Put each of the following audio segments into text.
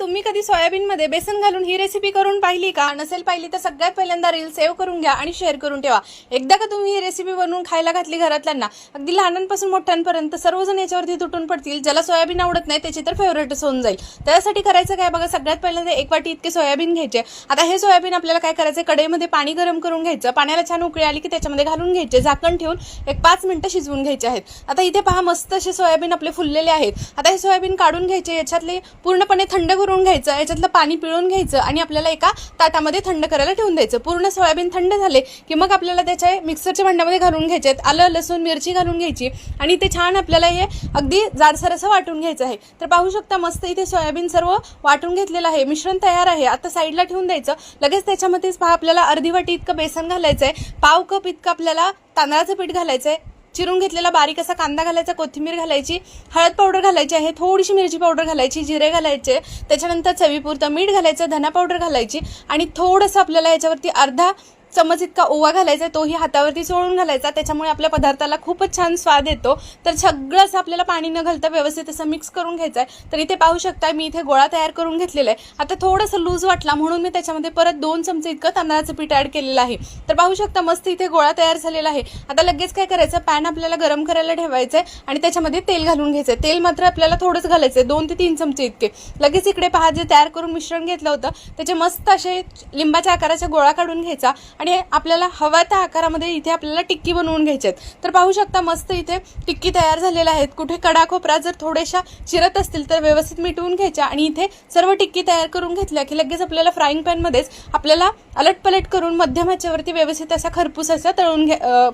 तुम्ही कधी सोयाबीनमध्ये बेसन घालून ही रेसिपी करून पाहिली का? नसेल पाहिली तर सगळ्यात पहिल्यांदा रील सेव्ह करून घ्या आणि शेअर करून ठेवा। एकदा का तुम्ही ही रेसिपी बनवून खायला घातली घरातल्यांना, अगदी लहानांपासून मोठ्यांपर्यंत सर्वजण याच्यावरती तुटून पडतील। ज्याला सोयाबीन आवडत नाही त्याची तर फेवरेटच होऊन जाईल। त्यासाठी करायचं काय बघा, सगळ्यात पहिल्यांदा 1 वाटी इतके सोयाबीन घ्यायचे। आता हे सोयाबीन आपल्याला काय करायचं, कढईमध्ये पाणी गरम करून घ्यायचं। पाण्याला छान उकळी आली की त्याच्यामध्ये घालून घ्यायचे, झाकण ठेवून 5 मिनिटं शिजवून घ्यायचे आहेत। आता इथे पहा मस्त असे सोयाबीन आपले फुललेले आहेत। आता हे सोयाबीन काढून घ्यायचे, याच्यातले पूर्णपणे थंड करून घ्यायचं, याच्यातलं पाणी पिळून घ्यायचं आणि आपल्याला एका ताटामध्ये थंड करायला ठेवून द्यायचं। पूर्ण सोयाबीन थंड झाले की मग आपल्याला त्याच्या मिक्सरच्या भांड्यामध्ये घालून घ्यायचे, आलं लसूण मिरची घालून घ्यायची आणि ते छान आपल्याला हे अगदी जाडसर असं वाटून घ्यायचं आहे। तर पाहू शकता मस्त इथे सोयाबीन सर्व वाटून घेतलेलं आहे, मिश्रण तयार आहे। आता साईडला ठेवून द्यायचं। लगेच त्याच्यामध्येच पहा आपल्याला अर्धी वाटी इतकं बेसन घालायचं आहे, पाव कप इतकं आपल्याला तांदळाचं पीठ घालायचं आहे, चिरून घेतलेला बारीक असा कांदा घालायचा, कोथिंबीर घालायची, हळद पावडर घालायची आहे, थोडीशी मिरची पावडर घालायची, जिरे घालायचे, त्याच्यानंतर चवीपुरतं मीठ घालायचं, धना पावडर घालायची आणि थोडंसं आपल्याला याच्यावरती अर्धा चमच इतका ओवा घालायचा, तोही हातावरती चोळून घालायचा। त्याच्यामुळे आपल्या पदार्थाला खूपच छान स्वाद येतो। तर सगळं असं आपल्याला पाणी न घालता व्यवस्थित असं मिक्स करून घ्यायचं आहे। तर इथे पाहू शकता मी इथे गोळा तयार करून घेतलेला आहे। आता थोडंसं लूज वाटला म्हणून मी त्याच्यामध्ये परत 2 चमचे इतकं तांदळाचं पीठ ऍड केलेलं आहे। तर पाहू शकता मस्त इथे गोळा तयार झालेला आहे। आता लगेच काय करायचं, पॅन आपल्याला गरम करायला ठेवायचं आहे आणि त्याच्यामध्ये तेल घालून घ्यायचं। तेल मात्र आपल्याला थोडंच घालायचं, 2 ते 3 चमचे इतके। लगेच इकडे पहा जे तयार करून मिश्रण घेतलं होतं त्याचे मस्त असे लिंबाच्या आकाराचा गोळा काढून घ्यायचा आणि आपल्याला हवा त्या आकारामध्ये इथे आपल्याला टिक्की बनवून घ्यायची आहे। तर पाहू शकता मस्त इथे टिक्की तयार झालेल्या आहेत। कुठे कडा खोपरा जर थोड्याशा चिरत असतील तर व्यवस्थित मिटवून घ्यायच्या आणि इथे सर्व टिक्की तयार करून घेतल्या की लगेच आपल्याला फ्राईंग पॅन मध्येच आपल्याला अलटपलट करून मध्यम आचेवरती व्यवस्थित असा खरपूस असा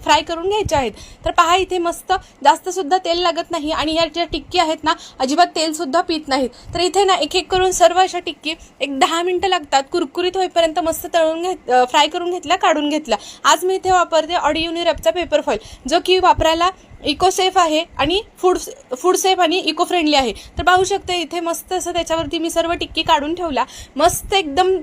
फ्राय करून घ्यायच्या आहेत। तर पहा इथे मस्त जास्त सुद्धा तेल लागत नाही आणि या ज्या टिक्की आहेत ना अजिबात तेल सुद्धा पीत नाहीत। तर इथे ना एक एक करून सर्व अशा टिक्की 10 मिनिटं लागतात कुरकुरीत होईपर्यंत मस्त फ्राय करून घेतल्या, काढून घेतल्या। आज मी इथे वापरते ऑडियुनिरपचा पेपर फॉइल, जो की वापरायला इको सेफ आहे आणि फूड सेफ आणि इको फ्रेंडली आहे। तर पाहू शकता इथे मस्त असं त्याच्यावरती मी सर्व टिक्की काढून ठेवला। मस्त एकदम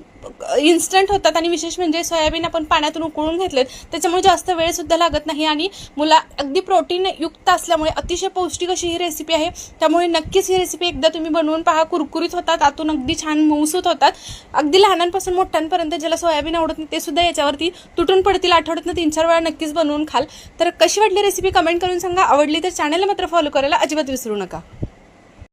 इन्स्टंट होतात आणि विशेष म्हणजे सोयाबीन आपण पाण्यातून उकळून घेतलेत त्याच्यामुळे जास्त वेळ सुद्धा लागत नाही आणि मुला अगदी प्रोटीन युक्त असल्यामुळे अतिशय पौष्टिक अशी ही रेसिपी आहे। त्यामुळे नक्कीच ही रेसिपी एकदा तुम्ही बनवून पहा, कुरकुरीत होतात, आतून अगदी छान मऊसूत होतात। अगदी लहानांपासून मोठ्यांपर्यंत ज्याला सोयाबीन आवडत नाही ते सुद्धा याच्यावरती तुटून पडतील। आठवड्यातनं 3-4 वेळा नक्कीच बनवून खाल। तर कशी वाटली रेसिपी कमेंट करून सांगा। आवडली तर चॅनलला मात्र फॉलो करायला अजिबात विसरू नका।